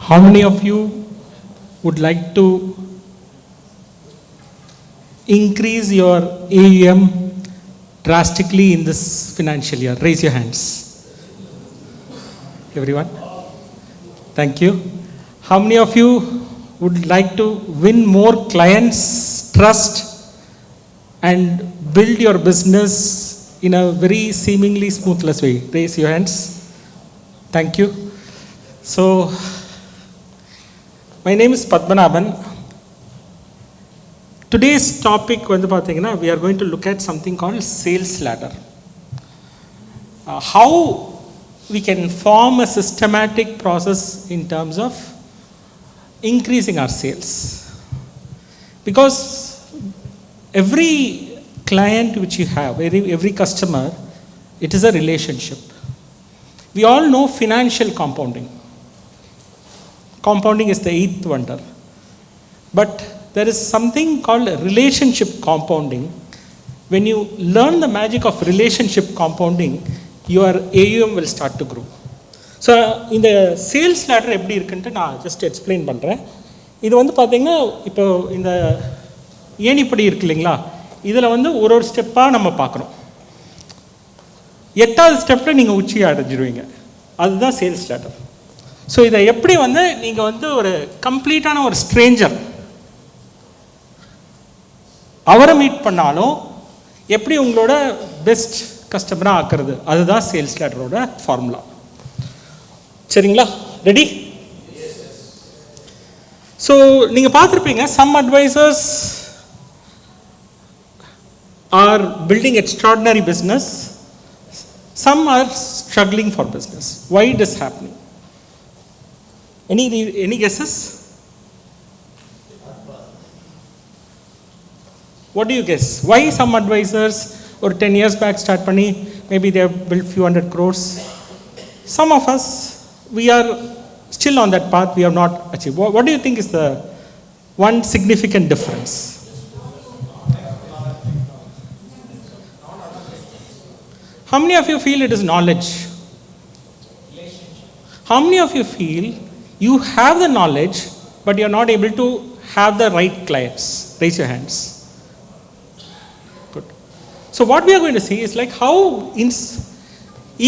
How many of you would like to increase your AUM drastically in this financial year? Raise your hands. Everyone? Thank you. How many of you would like to win more clients' trust and build your business in a very seemingly smoothless way? Raise your hands. Thank you. So, my name is Padmanabhan. Today's topic, we are going to look at something called sales ladder. How we can form a systematic process in terms of increasing our sales. Because every client which you have, every customer, it is a relationship. We all know financial compounding. Compounding is the eighth wonder. But there is something called relationship compounding. When you learn the magic of relationship compounding, your AUM will start to grow. So, in the sales ladder, I just explain this. This is இப்போ இந்த ஏணிப்படி இருக்கு இல்லைங்களா, இதில் ஒரு ஸ்டெப்பாக நம்ம பார்க்குறோம். 8வது ஸ்டெப்பில் நீங்கள் உச்சி அடைஞ்சிருவீங்க. அதுதான் சேல்ஸ் லேடர். ஸோ இதை எப்படி நீங்கள் ஒரு கம்ப்ளீட்டான ஒரு ஸ்ட்ரேஞ்சர் அவரை மீட் பண்ணாலும் எப்படி உங்களோட பெஸ்ட் கஸ்டமராக ஆக்குறது, அதுதான் சேல்ஸ் லேடரோட ஃபார்முலா. சரிங்களா? ரெடி? ஸோ நீங்கள் பார்த்துருப்பீங்க, some advisors are building extraordinary business, some are struggling for business. Why it is happening? Any guesses? What do you guess? Why some advisors or 10 years back start panni, maybe they have built few hundred crores. Some of us, we are still on that path, we have not achieved. What do you think is the one significant difference? How many of you feel it is knowledge? How many of you feel you have the knowledge but you are not able to have the right clients? Raise your hands. Good. So what we are going to see is like how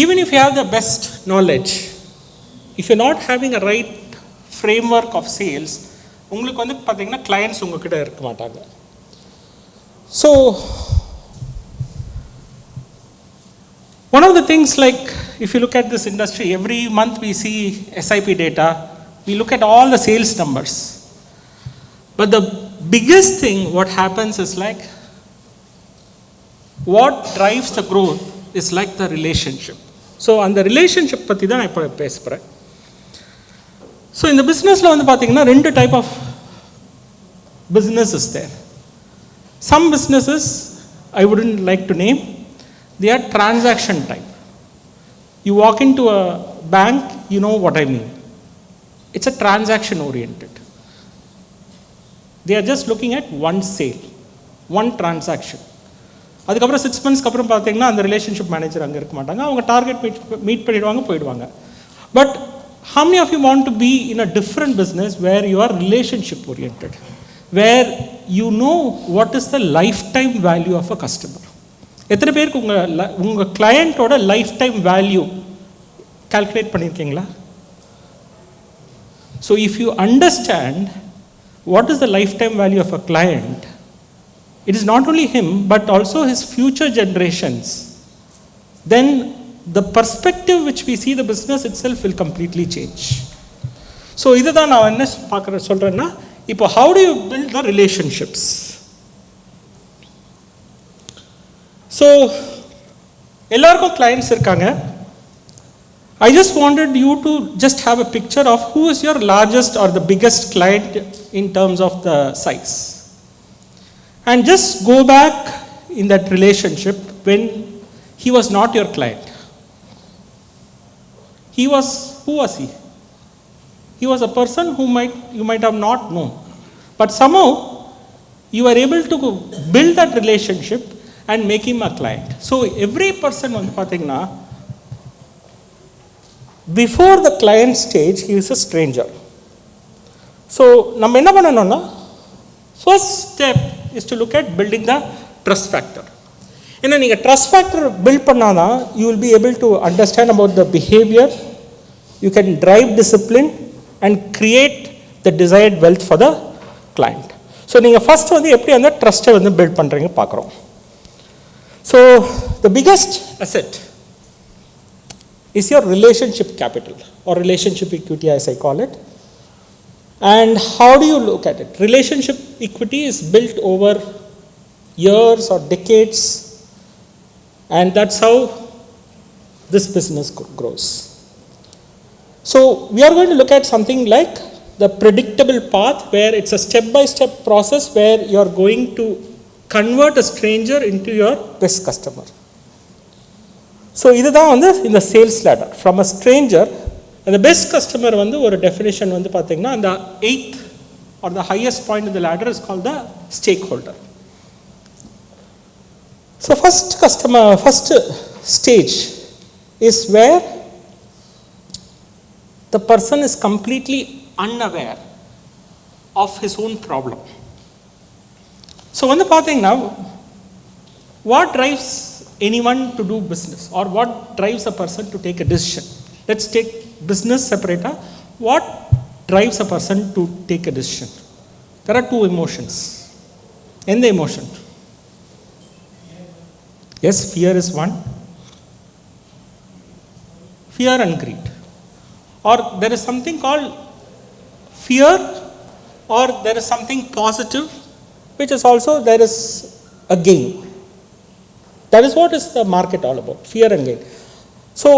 even if you have the best knowledge, if you are not having a right framework of sales, உங்களுக்கு பார்த்தீங்கன்னா clients உங்ககிட்ட இருக்க மாட்டாங்க. So one of the things, like if you look at this industry, every month we see SIP data, we look at all the sales numbers. But the biggest thing what happens is like, what drives the growth is like the relationship. So on the relationship பற்றி தான் நான் இப்போ பேசுகிறேன். So in the businessல பார்த்தீங்கன்னா ரெண்டு type of business is there. Some businesses I wouldn't like to name. They are transaction type. You walk into a bank, you know what I mean. It's a transaction oriented. They are just looking at one sale, one transaction. அதுக்கப்புறம் 6 months அப்புறம் பார்த்தீங்கன்னா அந்த relationship manager அங்கே இருக்க மாட்டாங்க, அவங்க target meet பண்ணிடுவாங்க, போயிடுவாங்க. But how many of you want to be in a different business where you are relationship oriented, where you know what is the lifetime value of a customer? எத்தனை பேருக்கு உங்கள் கிளையண்ட்டோட லைஃப் டைம் வேல்யூ கால்குலேட் பண்ணியிருக்கீங்களா? So if you understand what is the life time value of a client, it is not only him but also his future generations, then the perspective which we see the business itself will completely change. So இதுதான் நான் என்ன சொல்கிறேன்னா, இப்போ how do you build the relationships? So, எல்லாருக்கும் clients இருக்காங்க. I just wanted you to just have a picture of who is your largest or the biggest client in terms of the size. And just go back in that relationship when he was not your client. Who was he? He was a person who you might have not known. But somehow, you were able to build that relationship and make him a client. So every person before the client stage, he is a stranger. So நம்ம என்ன பண்ணணும்னா first step is to look at building the trust factor. ஏன்னா நீங்கள் trust factor build பண்ணால் தான் you will be able to understand about the behaviour, you can drive discipline and create the desired wealth for the client. So நீங்கள் first வந்து எப்படி அந்த ட்ரஸ்ட்டை வந்து build பண்ணுறீங்க பார்க்குறோம். So the biggest asset is your relationship capital or relationship equity as I call it. And how do you look at it? Relationship equity is built over years or decades, and that's how this business grows. So we are going to look at something like the predictable path, where it's a step-by-step process where you are going to convert a stranger into your best customer. So இதுதான் வந்து இந்த sales ladder from a stranger. அந்த best customer வந்து ஒரு definition வந்து பார்த்தீங்கன்னா அந்த 8th or the highest point in the ladder is called the stakeholder. So first stage is where the person is completely unaware of his own problem. So வந்து பார்த்தீங்கன்னா what drives anyone to do business, or what drives a person to take a decision? Let's take business separate. What drives a person to take a decision? There are two emotions. And the emotion, yes, fear is one. Fear and greed. Or there is something called fear, or there is something positive, which is also there is a gain. That is what is the market all about, fear and gain. So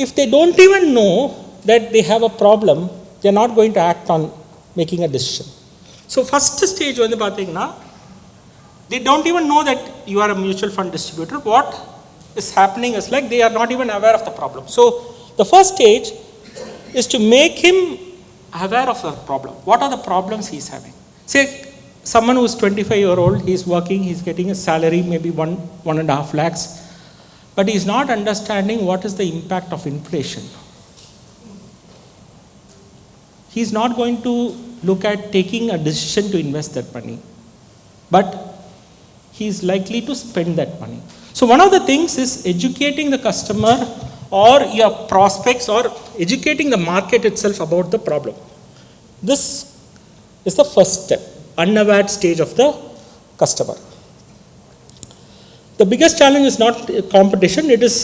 if they don't even know that they have a problem, they are not going to act on making a decision. So first stage வந்து பார்த்தீங்கன்னா they don't even know that you are a mutual fund distributor. What is happening is like they are not even aware of the problem. So the first stage is to make him aware of the problem. What are the problems he is having? Say someone who is 25-year-old, he is working, he is getting a salary maybe 1.5 lakhs, but he is not understanding what is the impact of inflation. He is not going to look at taking a decision to invest that money, but he is likely to spend that money. So one of the things is educating the customer or your prospects, or educating the market itself about the problem. This is the first step, unaware stage of the customer. The biggest challenge is not competition, it is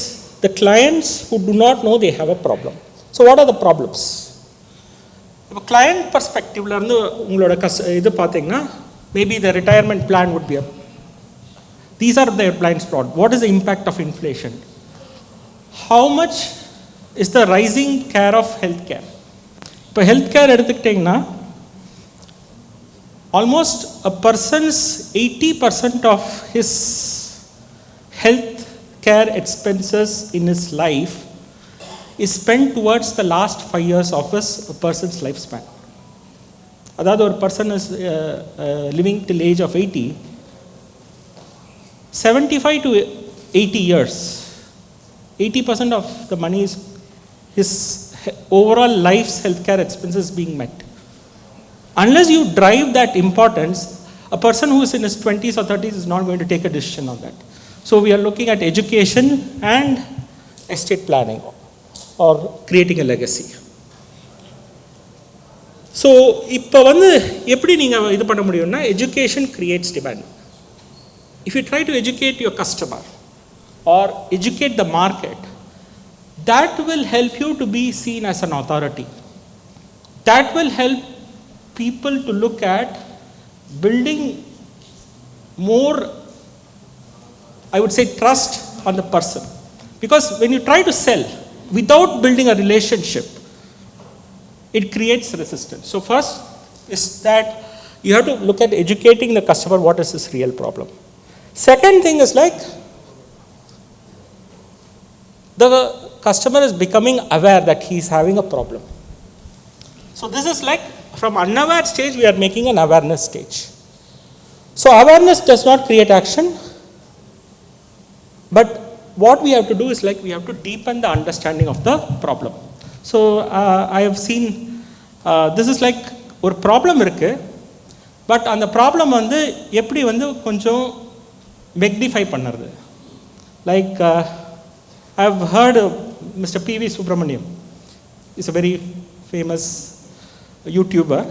the clients who do not know they have a problem. So what are the problems? If a client perspective la irundhu ungaloda idu pathina, maybe the retirement plan would be these are their blind spot. What is the impact of inflation? How much is the rising care of healthcare? Ipo healthcare eduthukiteengna almost a person's 80% of his health care expenses in his life is spent towards the last 5 years of a person's lifespan. Adhaadu or person is living till age of 80, 75 to 80 years, 80% of the money is his overall life's healthcare expenses being met. Unless you drive that importance, a person who is in his 20s or 30s is not going to take a decision on that. So we are looking at education and estate planning or creating a legacy. So இப்போ வந்து எப்படி நீங்கள் இது பண்ண முடியும்னா, education creates demand. If you try to educate your customer or educate the market, that will help you to be seen as an authority. That will help people to look at building more, I would say, trust on the person. Because when you try to sell without building a relationship, it creates resistance. So first is that you have to look at educating the customer what is his real problem. Second thing is like the customer is becoming aware that he is having a problem. So this is like from unaware stage we are making an awareness stage. So awareness does not create action, but what we have to do is like we have to deepen the understanding of the problem. So I have seen this is like ஒரு problem இருக்குது, but அந்த problem வந்து எப்படி வந்து கொஞ்சம் magnify பண்ணுறது. Like I have heard mister PV Subramaniam is a very famous YouTuber,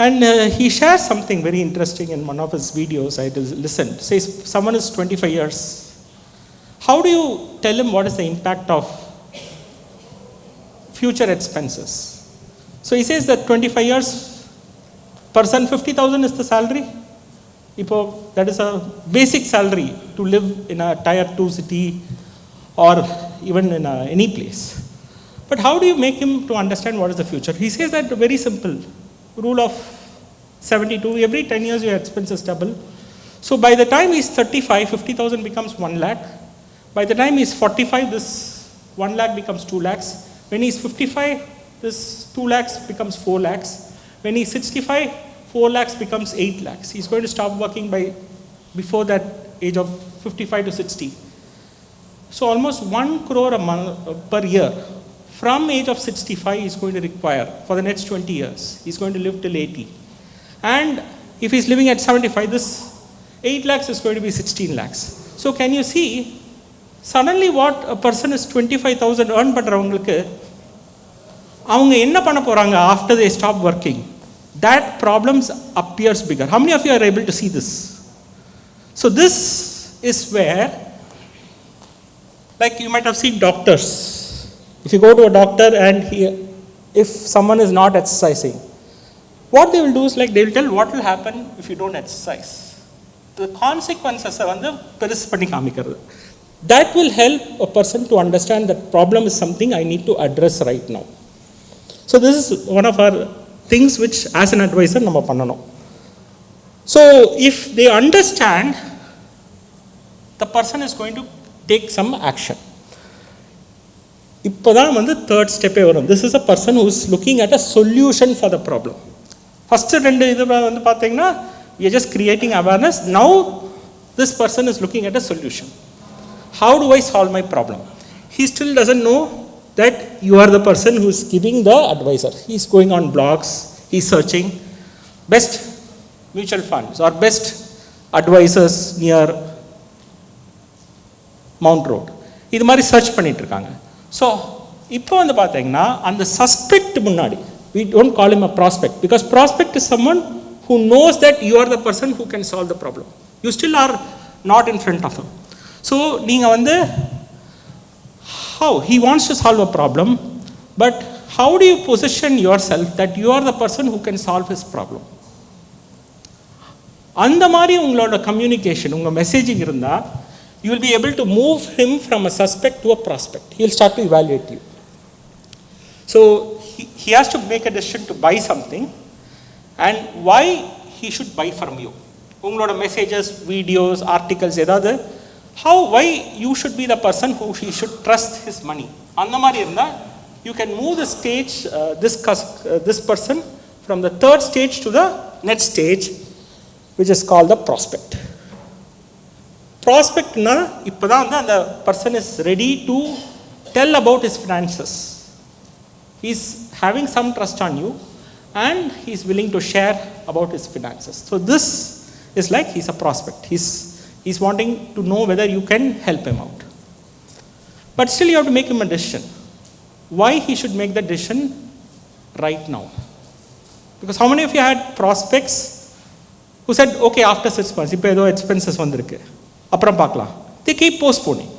and he shares something very interesting in one of his videos. I listened. Says someone is 25 years. How do you tell him what is the impact of future expenses? So he says that 25 years person 50,000 is the salary. That is a basic salary to live in a tier 2 city or even in any place. But how do you make him to understand what is the future? He says that very simple rule of 72, every 10 years your expenses double. So by the time he's 35, 50,000 becomes 1 lakh. By the time he's 45, this 1 lakh becomes 2 lakhs. When he's 55, this 2 lakhs becomes 4 lakhs. When he's 65, 4 lakhs becomes 8 lakhs. He's going to stop working by before that age of 55 to 60. So almost 1 crore a month, per year. From age of 65, he's going to require for the next 20 years. He's going to live till 80. And if he's living at 75, this 8 lakhs is going to be 16 lakhs. So can you see, suddenly what a person is 25,000 earn பண்றவங்களுக்கு அவங்க என்ன பண்ண போறாங்க after they stop working? That problems appears bigger. How many of you are able to see this? So this is where, like you might have seen doctors. If you go to a doctor and if someone is not exercising, what they will do is like they will tell what will happen if you don't exercise. The consequences வந்து பெருசு பண்ணி காமிக்கிறது. That will help a person to understand that problem is something I need to address right now. So this is one of our things which as an advisor நம்ம பண்ணணும். So if they understand, the person is going to take some action. இப்போதான் வந்து third ஸ்டெப்பே வரும். This is a person who is looking at a solution for the problem. First ரெண்டு இது வந்து பார்த்தீங்கன்னா we are just creating awareness. Now this person is looking at a solution. How do I solve my problem? He still doesn't know that you are the person who is giving the advisor. He is going on blogs, he is searching best mutual funds or best advisors near Mount Road. இது மாதிரி search பண்ணிட்டு இருக்காங்க. So இப்போ வந்து பார்த்தீங்கன்னா அந்த suspect முன்னாடி, we don't call him a prospect because prospect is someone who knows that you are the person who can solve the problem. You still are not in front of him. So நீங்கள் வந்து how he wants to solve a problem, but how do you position yourself that you are the person who can solve his problem? அந்த மாதிரி உங்களோட communication, உங்கள் messaging இருந்தால் you will be able to move him from a suspect to a prospect. He will start to evaluate you. So he has to make a decision to buy something, and why he should buy from you. உங்களோட messages, videos, articles ஏதாவது why you should be the person who he should trust his money. அந்த மாதிரி இருந்தால் you can move the stage, this person from the third stage to the next stage, which is called the prospect. Prospectனா இப்போதான் வந்து அந்த person is ready to tell about his finances. He is having some trust on you and he is willing to share about his finances. So this is like he's a prospect. He's wanting to know whether you can help him out. But still you have to make him a decision. Why he should make the decision right now? Because how many of you had prospects who said, okay, after 6 months, இப்போ ஏதோ expenses வந்திருக்கு, அப்புறம் பார்க்கலாம். They keep postponing.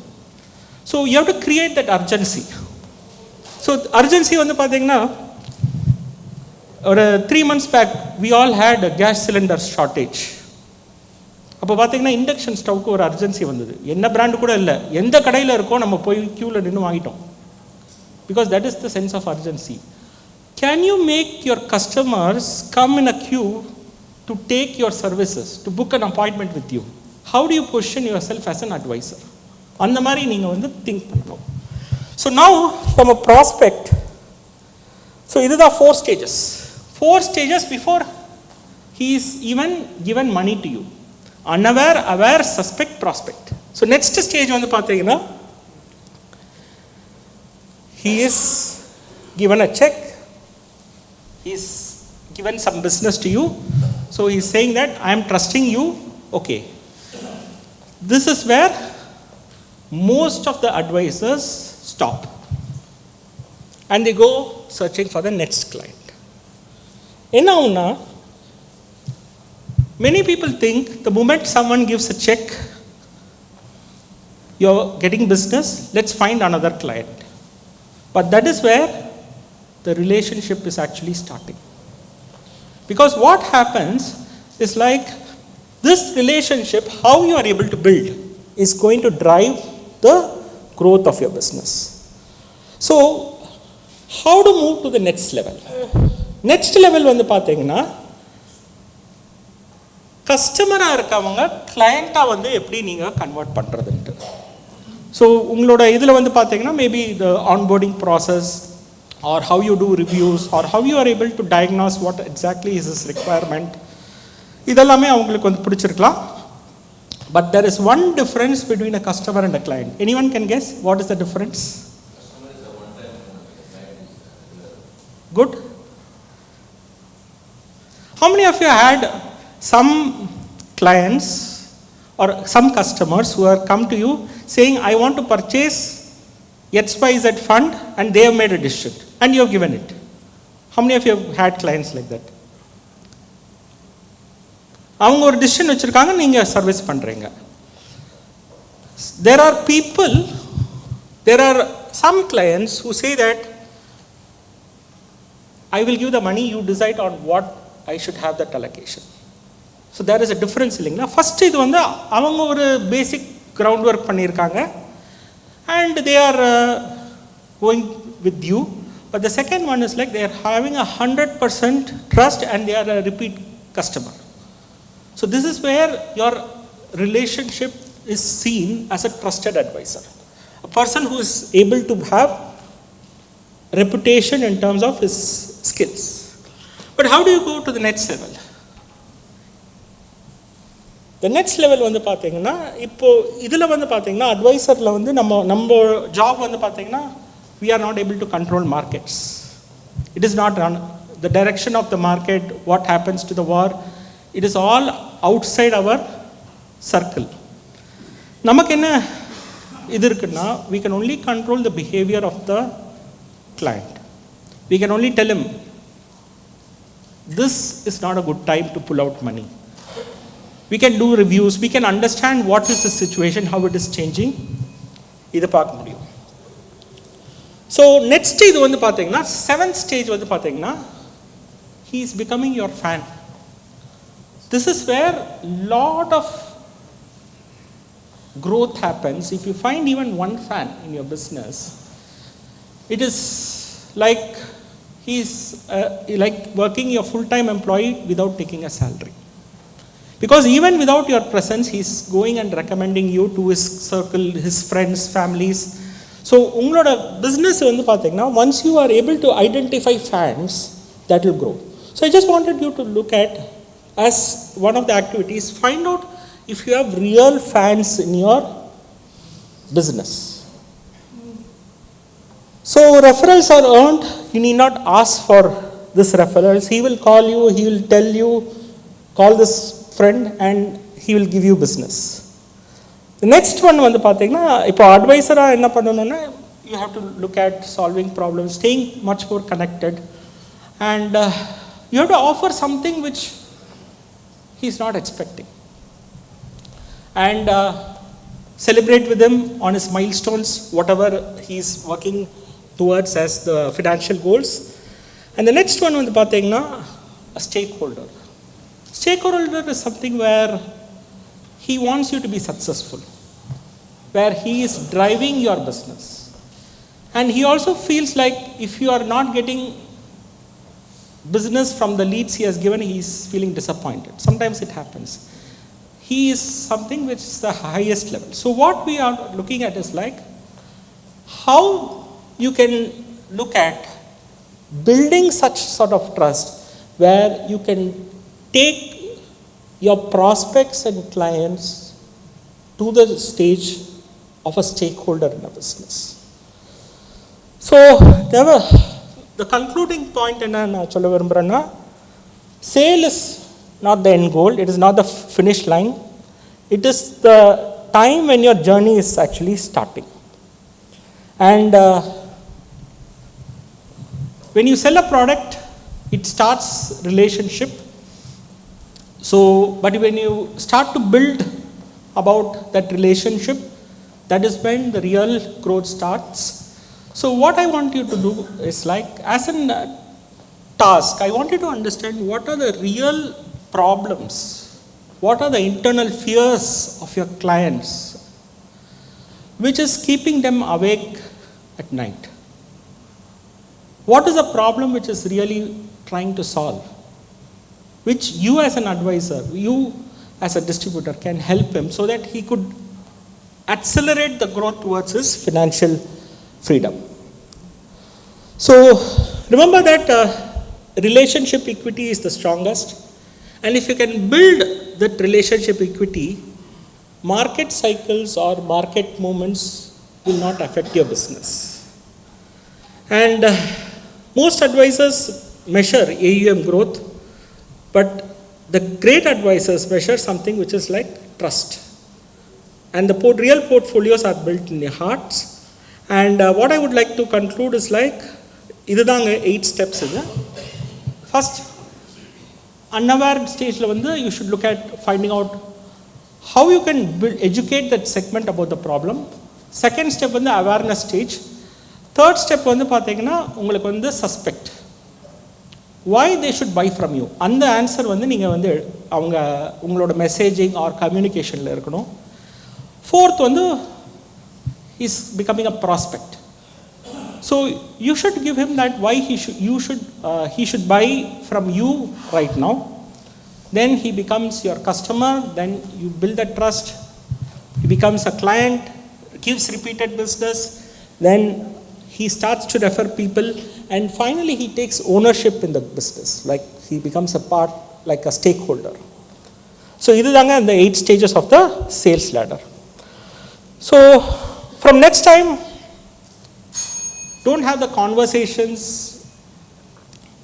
So you have to create that urgency. So urgency வந்து பார்த்தீங்கன்னா ஒரு 3 months back we all had a gas cylinder shortage. அப்போ பார்த்தீங்கன்னா இண்டக்ஷன் ஸ்டவ்க்கு ஒரு அர்ஜென்சி வந்தது. என்ன பிராண்டு கூட இல்லை, எந்த கடையில் இருக்கோ நம்ம போய் க்யூவில் நின்று வாங்கிட்டோம். Because that is the sense of urgency. Can you make your customers come in a queue to take your services, to book an appointment with you? How do you position yourself as an advisor? அந்த மாதிரி நீங்கள் வந்து think பண்ணணும். So now from a prospect, so இதுதான் 4 stages. 4 stages before he is even given money to you. Unaware, aware, suspect, prospect. So next stage வந்து பார்த்தீங்கன்னா he is given a check, he is given some business to you. So he's saying that I am trusting you. Okay. This is where most of the advisors stop. And they go searching for the next client. Enna many people think the moment someone gives a check, you're getting business, let's find another client. But that is where the relationship is actually starting. Because what happens is like this relationship, how you are able to build, is going to drive the growth of your business. So, how to move to the next level? Next level வந்து பாத்தீங்கன்னா கஸ்டமரா இருக்கவங்க கிளையண்டா வந்து எப்படி நீங்க convert பண்றதுன்னு. So உங்களோட இதில் வந்து பார்த்தீங்கன்னா maybe the onboarding process or how you do reviews or how you are able to diagnose what exactly is his requirement, இதெல்லாமே அவங்களுக்கு வந்து பிடிச்சிருக்கலாம். But there is one difference between a customer and a client. Anyone can guess what is the difference? Customer is a one-time. Good. How many of you had some clients or some customers who have come to you saying, I want to purchase XYZ fund, and they have made a decision and you have given it? How many of you have had clients like that? அவங்க ஒரு decision வச்சிருக்காங்க, நீங்க service பண்றீங்க. There are some clients who say that I will give the money, you decide on what I should have that allocation. So there is a difference இல்லைங்களா. First இது வந்து அவங்க ஒரு பேசிக் கிரவுண்ட் ஒர்க் பண்ணியிருக்காங்க and they are going with you. But the second one is like they are having 100% trust and they are a repeat customer. So this is where your relationship is seen as a trusted advisor. A person who is able to have reputation in terms of his skills. But how do you go to the next level? The next level வந்து பார்த்தீங்கன்னா இப்போ இதில் வந்து பார்த்தீங்கன்னா அட்வைசரில் வந்து நம்ம job வந்து பார்த்தீங்கன்னா we are not able to control markets. It is not the direction of the market, what happens to the war. It is all outside our circle. நமக்கு என்ன இது இருக்குன்னா we can only control the behavior of the client. We can only tell him this is not a good time to pull out money. We can do reviews, we can understand what is the situation, how it is changing. இதை பார்க்க முடியும். So next இது வந்து பார்த்தீங்கன்னா 7th stage வந்து பார்த்தீங்கன்னா he is becoming your fan. This is where lot of growth happens. If you find even one fan in your business, it is like he is like working your full-time employee without taking a salary. Because even without your presence, he is going and recommending you to his circle, his friends, families. So உங்களோட business வந்து பார்த்தீங்கன்னா once you are able to identify fans, that will grow. So I just wanted you to look at as one of the activities, find out if you have real fans in your business. So referrals are earned. You need not ask for this referrals. He will call you, he will tell you, call this friend and he will give you business. The next one வந்து பார்த்தீங்கன்னா இப்போ அட்வைசராக என்ன பண்ணணும்னா you have to look at solving problems, staying much more connected, and you have to offer something which he is not expecting, and celebrate with him on his milestones, whatever he is working towards as the financial goals. And the next one வந்து பார்த்தீங்கன்னா a stakeholder. Stakeholder is something where he wants you to be successful, where he is driving your business. And he also feels like if you are not getting business from the leads he has given, he is feeling disappointed. Sometimes it happens. He is something which is the highest level. So what we are looking at is like how you can look at building such sort of trust where you can take your prospects and clients to the stage of a stakeholder in a business. So the concluding point என்ன நான் சொல்ல விரும்புகிறேன்னா Sale is not the end goal, it is not the finish line. It is the time when your journey is actually starting. And when you sell a product, it starts relationship. So, but when you start to build about that relationship, that is when the real growth starts. So what I want you to do is like, as an task, I want you to understand what are the real problems, what are the internal fears of your clients, which is keeping them awake at night. What is the problem which is really trying to solve, which you as an advisor, you as a distributor can help him so that he could accelerate the growth towards his financial freedom. So remember that relationship equity is the strongest, and if you can build that relationship equity, market cycles or market movements will not affect your business. And most advisors measure AUM growth, but the great advisors measure something which is like trust. And the real portfolios are built in your hearts. And what I would like to conclude is like, idudanga 8 steps idu. First, unaware stage la vandu you should look at finding out how you can educate that segment about the problem. Second step vandu awareness stage. Third step vandu pathina ungalku vandu suspect. Why they should buy from you? And the answer vandu neenga vandu avanga ungaloda messaging or communication la irukanum. Fourth vandu is becoming a prospect. So you should give him that why he should buy from you right now. Then he becomes your customer, then you build that trust, he becomes a client, gives repeated business, then he starts to refer people, and finally he takes ownership in the business, like he becomes a part, like a stakeholder. So idudanga the 8 stages of the sales ladder. So from next time, don't have the conversations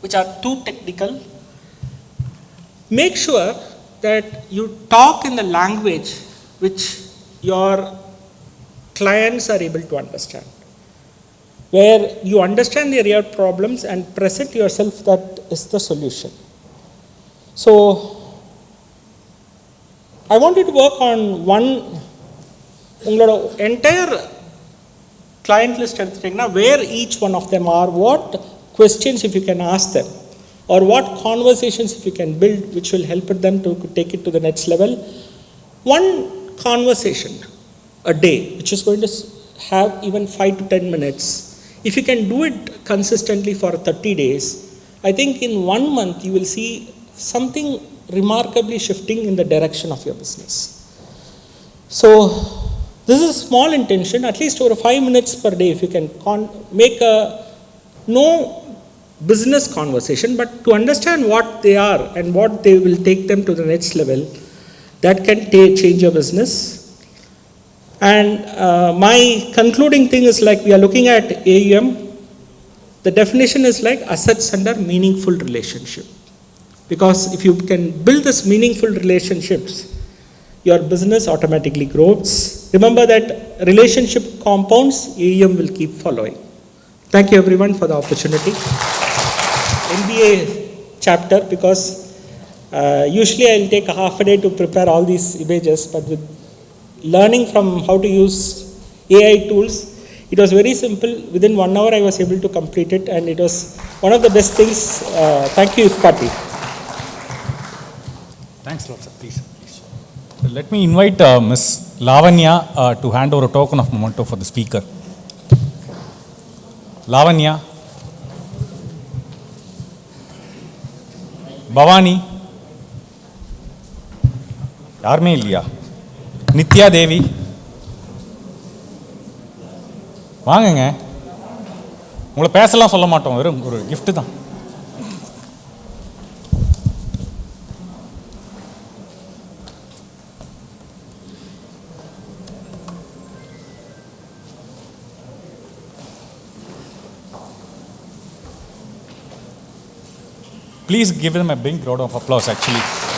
which are too technical. Make sure that you talk in the language which your clients are able to understand, where you understand their real problems and present yourself that is the solution. So I want you to work on one, ungaloda entire client list எடுத்துட்டீங்கன்னா where each one of them are, what questions if you can ask them, or what conversations if you can build which will help them to take it to the next level. One conversation a day which is going to have even 5 to 10 minutes. If you can do it consistently for 30 days, I think in 1 month you will see something remarkably shifting in the direction of your business. So this is a small intention, at least over 5 minutes per day, if you can make a no business conversation, but to understand what they are and what they will take them to the next level, that can change your business. And my concluding thing is like, we are looking at AUM. The definition is like assets under meaningful relationship. Because if you can build this meaningful relationships, your business automatically grows. Remember that relationship compounds, AUM will keep following. Thank you everyone for the opportunity. MBA chapter, because usually I'll take a half a day to prepare all these images, but with learning from how to use AI tools, it was very simple. Within 1 hour I was able to complete it, and it was one of the best things. Thank you, Patti. Thanks a lot, sir. Please. Let me invite Ms. Lavanya to hand over a token of memento for the speaker. Lavanya, Bhavani, யாருமே இல்லையா? நித்யா தேவி, வாங்குங்க. உங்களை பேசலாம் சொல்ல மாட்டோம், வெறும் ஒரு gift தான். Please give them a big round of applause, actually.